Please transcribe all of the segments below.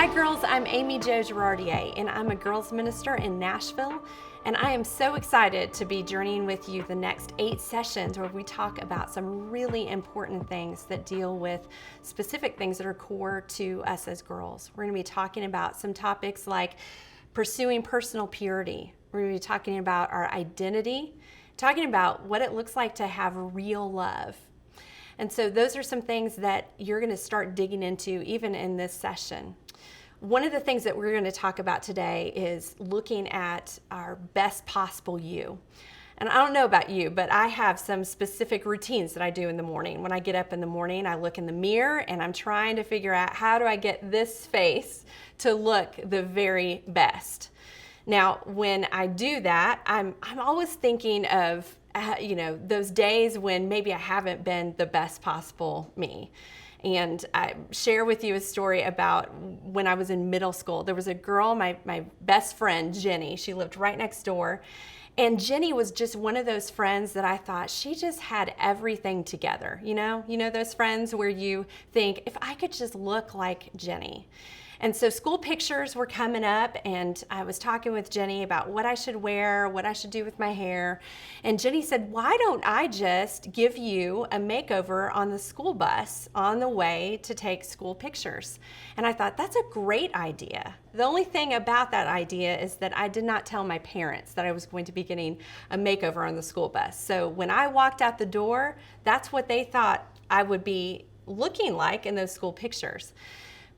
Hi girls, I'm Amy Jo Girardier and I'm a girls minister in Nashville, and I am so excited to be journeying with you the next 8 sessions where we talk about some really important things that deal with specific things that are core to us as girls. We're going to be talking about some topics like pursuing personal purity. We're going to be talking about our identity, talking about what it looks like to have real love. And so those are some things that you're going to start digging into even in this session. One of the things that we're going to talk about today is looking at our best possible you. And I don't know about you, but I have some specific routines that I do in the morning. When I get up in the morning, I look in the mirror and I'm trying to figure out how do I get this face to look the very best. Now, when I do that, I'm always thinking of those days when maybe I haven't been the best possible me. And I share with you a story about when I was in middle school. There was a girl, my best friend, Jenny. She lived right next door. And Jenny was just one of those friends that I thought she just had everything together. You know those friends where you think, if I could just look like Jenny. And so school pictures were coming up, and I was talking with Jenny about what I should wear, what I should do with my hair. And Jenny said, why don't I just give you a makeover on the school bus on the way to take school pictures? And I thought, that's a great idea. The only thing about that idea is that I did not tell my parents that I was going to be getting a makeover on the school bus. So when I walked out the door, that's what they thought I would be looking like in those school pictures.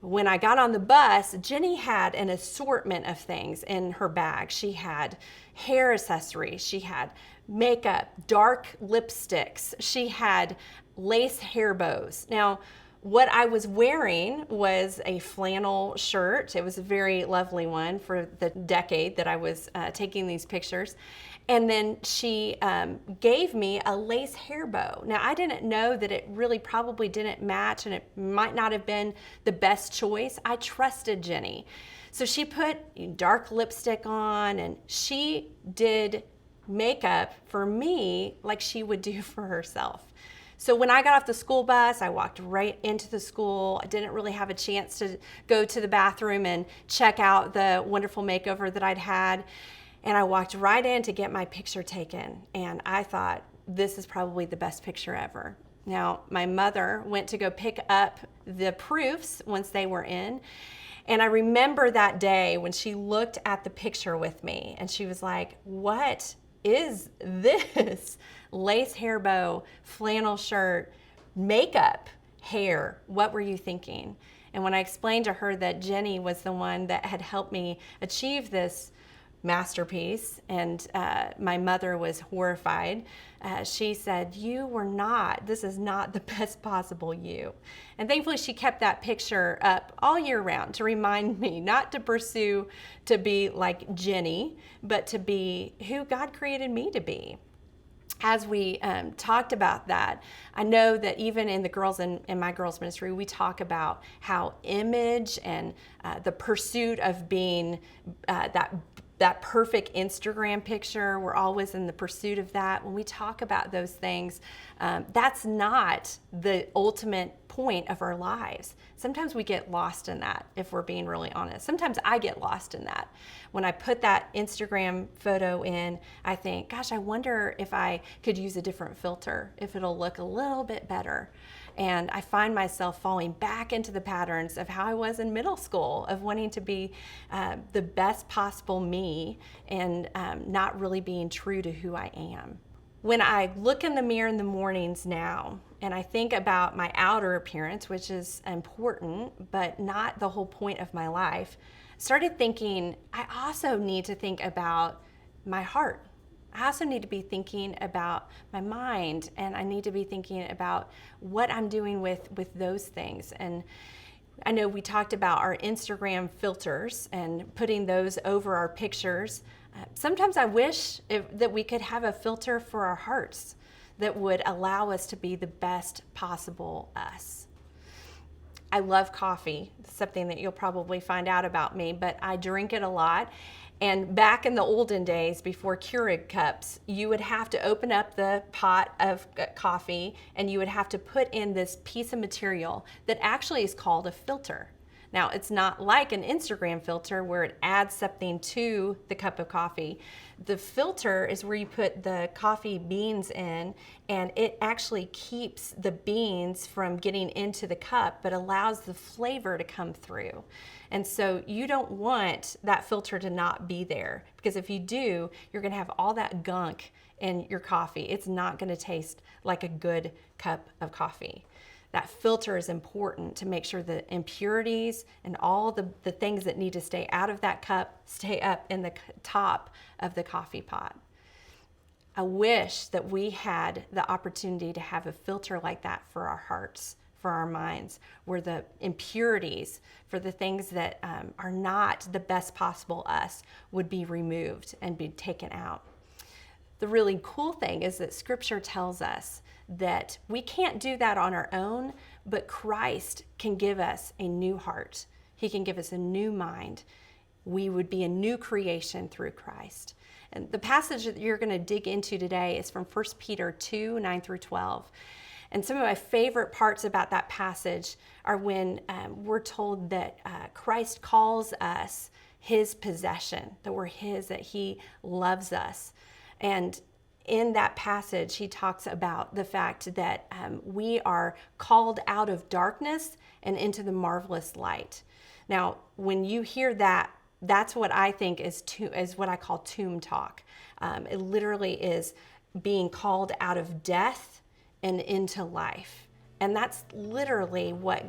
When I got on the bus, Jenny had an assortment of things in her bag. She had hair accessories, she had makeup, dark lipsticks, she had lace hair bows. Now, what I was wearing was a flannel shirt. It was a very lovely one for the decade that I was taking these pictures. And then she gave me a lace hair bow. Now, I didn't know that it really probably didn't match and it might not have been the best choice. I trusted Jenny. So she put dark lipstick on and she did makeup for me like she would do for herself. So when I got off the school bus, I walked right into the school. I didn't really have a chance to go to the bathroom and check out the wonderful makeover that I'd had. And I walked right in to get my picture taken. And I thought, this is probably the best picture ever. Now, my mother went to go pick up the proofs once they were in. And I remember that day when she looked at the picture with me and she was like, what is this? Lace hair bow, flannel shirt, makeup, hair. What were you thinking? And when I explained to her that Jenny was the one that had helped me achieve this masterpiece, and my mother was horrified. She said, this is not the best possible you. And thankfully she kept that picture up all year round to remind me not to pursue to be like Jenny, but to be who God created me to be. As we talked about that, I know that even in the girls in my girls ministry, we talk about how image and the pursuit of being that perfect Instagram picture, we're always in the pursuit of that. When we talk about those things, that's not the ultimate point of our lives. Sometimes we get lost in that, if we're being really honest. Sometimes I get lost in that. When I put that Instagram photo in, I think, gosh, I wonder if I could use a different filter, if it'll look a little bit better. And I find myself falling back into the patterns of how I was in middle school, of wanting to be the best possible me and not really being true to who I am. When I look in the mirror in the mornings now, and I think about my outer appearance, which is important, but not the whole point of my life, started thinking, I also need to think about my heart. I also need to be thinking about my mind, and I need to be thinking about what I'm doing with those things. And I know we talked about our Instagram filters and putting those over our pictures. Sometimes I wish that we could have a filter for our hearts that would allow us to be the best possible us. I love coffee, something that you'll probably find out about me, but I drink it a lot. And back in the olden days, before Keurig cups, you would have to open up the pot of coffee and you would have to put in this piece of material that actually is called a filter. Now, it's not like an Instagram filter where it adds something to the cup of coffee. The filter is where you put the coffee beans in, and it actually keeps the beans from getting into the cup, but allows the flavor to come through. And so you don't want that filter to not be there, because if you do, you're gonna have all that gunk in your coffee. It's not gonna taste like a good cup of coffee. That filter is important to make sure the impurities and all the things that need to stay out of that cup stay up in the top of the coffee pot. I wish that we had the opportunity to have a filter like that for our hearts, for our minds, where the impurities, for the things that are not the best possible us, would be removed and be taken out. The really cool thing is that Scripture tells us that we can't do that on our own, but Christ can give us a new heart. He can give us a new mind. We would be a new creation through Christ. And the passage that you're going to dig into today is from 1 Peter 2, 9 through 12. And some of my favorite parts about that passage are when we're told that Christ calls us his possession, that we're his, that he loves us. And in that passage, he talks about the fact that we are called out of darkness and into the marvelous light. Now, when you hear that, that's what I think is what I call tomb talk. It literally is being called out of death and into life. And that's literally what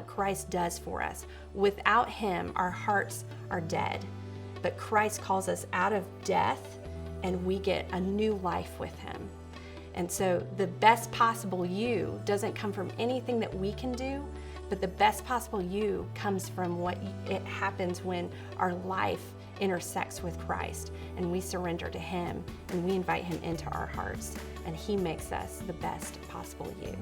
Christ does for us. Without him, our hearts are dead. But Christ calls us out of death, and we get a new life with him. And so the best possible you doesn't come from anything that we can do, but the best possible you comes from what it happens when our life intersects with Christ and we surrender to him and we invite him into our hearts, and he makes us the best possible you.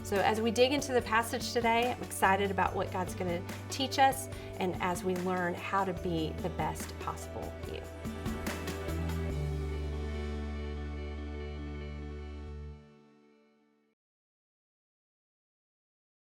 So as we dig into the passage today, I'm excited about what God's going to teach us, and as we learn how to be the best possible you.